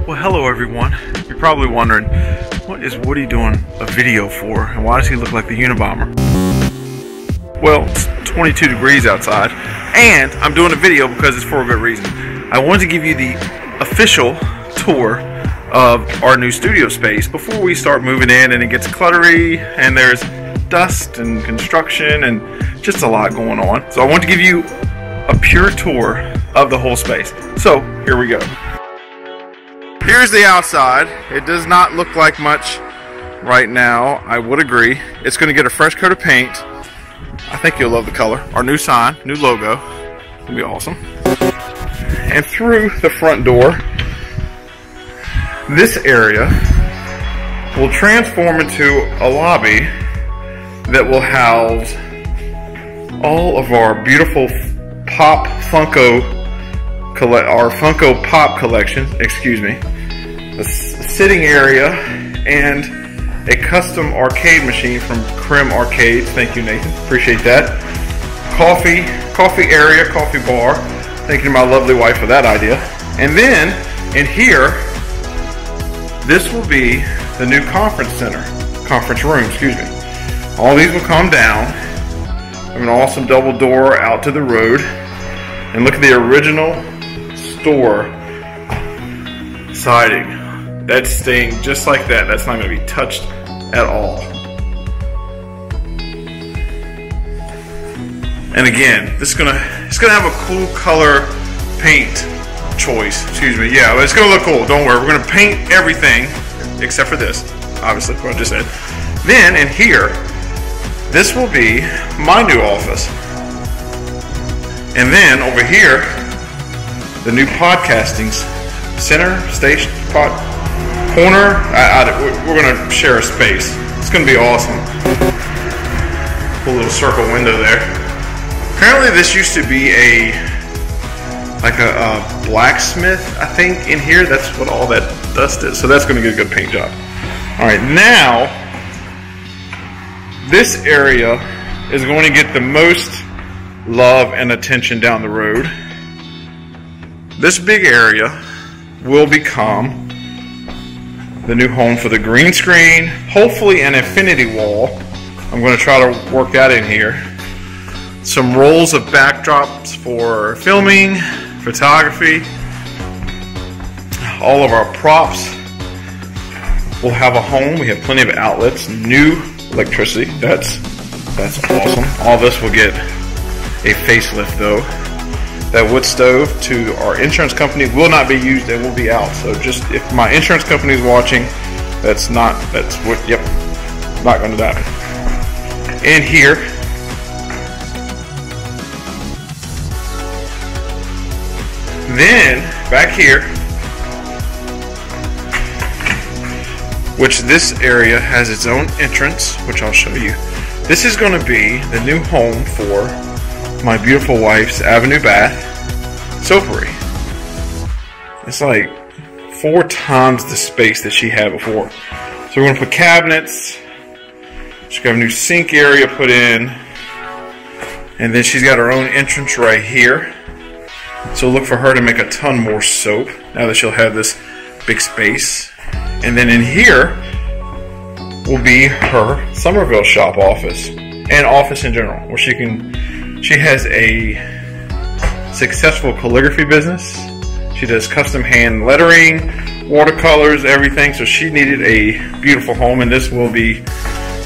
Well, hello everyone. You're probably wondering, what is Woody doing a video for, and why does he look like the Unabomber? Well, it's 22 degrees outside, and I'm doing a video because it's for a good reason. I wanted to give you the official tour of our new studio space before we start moving in and it gets cluttery and there's dust and construction and just a lot going on. So I want to give you a pure tour of the whole space. So here we go. Here's the outside. It does not look like much right now, I would agree. It's going to get a fresh coat of paint. I think you'll love the color. Our new sign, new logo. It'll be awesome. And through the front door, this area will transform into a lobby that will house all of our beautiful Funko Pop collection, excuse me, a sitting area, and a custom arcade machine from Crim Arcades. Thank you, Nathan. Appreciate that. Coffee area, coffee bar. Thank you to my lovely wife for that idea. And then in here, this will be the new conference room, excuse me. All these will come down. Have an awesome double door out to the road. And look at the original store siding. That's staying just like that. That's not going to be touched at all. And again, it's gonna have a cool color paint choice. Excuse me. Yeah, it's gonna look cool. Don't worry. We're gonna paint everything except for this. Obviously, what I just said. Then in here, this will be my new office. And then over here, the new podcasting center, station, corner. We're going to share a space. It's going to be awesome. Cool little circle window there. Apparently this used to be a blacksmith, I think, in here. That's what all that dust is. So that's going to get a good paint job. All right, now this area is going to get the most love and attention down the road. This big area will become the new home for the green screen, hopefully an infinity wall. I'm going to try to work that in here. Some rolls of backdrops for filming, photography. All of our props will have a home. We have plenty of outlets, new electricity. That's awesome. All this will get a facelift though. That wood stove to our insurance company will not be used. It will be out. So just if my insurance company is watching, not going to happen. And here, then back here, which this area has its own entrance, which I'll show you. This is going to be the new home for my beautiful wife's Avenue Bath soapery. It's like 4 times the space that she had before. So we're going to put cabinets. She's got a new sink area put in. And then she's got her own entrance right here. So look for her to make a ton more soap now that she'll have this big space. And then in here will be her Somerville shop office and office in general, where she has a successful calligraphy business. She does custom hand lettering, watercolors, everything. So she needed a beautiful home, and this will be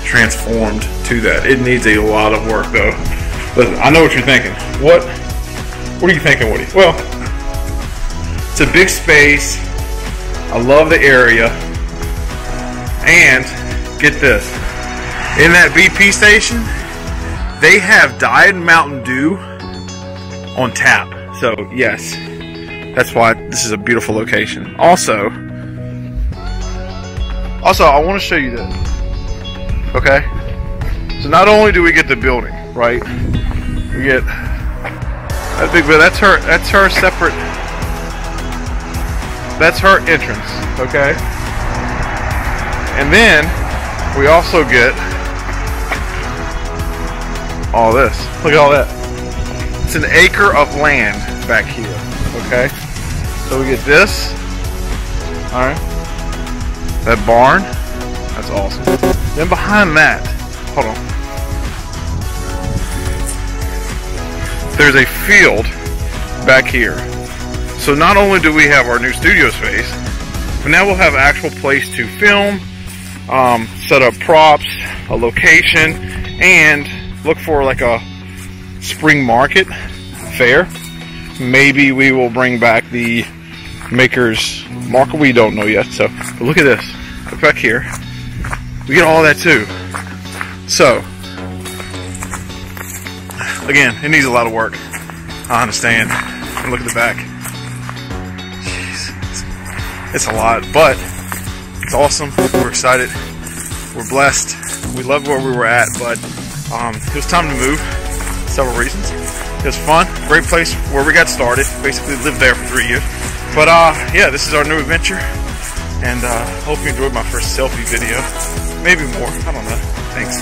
transformed to that. It needs a lot of work though. But I know what you're thinking. What are you thinking, Woody? Well, it's a big space. I love the area. And get this. In that BP station, they have Diet Mountain Dew on tap. So yes, that's why this is a beautiful location. Also, I want to show you this. Okay, so not only do we get the building, right? We get that big bit. That's her separate. That's her entrance. Okay, and then we also get all this. Look at all that. It's an acre of land back here. Okay, so we get this. Alright. That barn. That's awesome. Then behind that, hold on. There's a field back here. So not only do we have our new studio space, but now we'll have an actual place to film, set up props, a location, and look for like a spring market fair. Maybe we will bring back the Maker's Market. We don't know yet. So but look at this. Look back here. We get all that too. So again, it needs a lot of work. I understand. And look at the back. Jeez, it's a lot, but it's awesome. We're excited. We're blessed. We love where we were at, but it was time to move. Several reasons. It was fun. Great place where we got started. Basically lived there for 3 years. But yeah, this is our new adventure. And hope you enjoyed my first selfie video. Maybe more. I don't know. Thanks.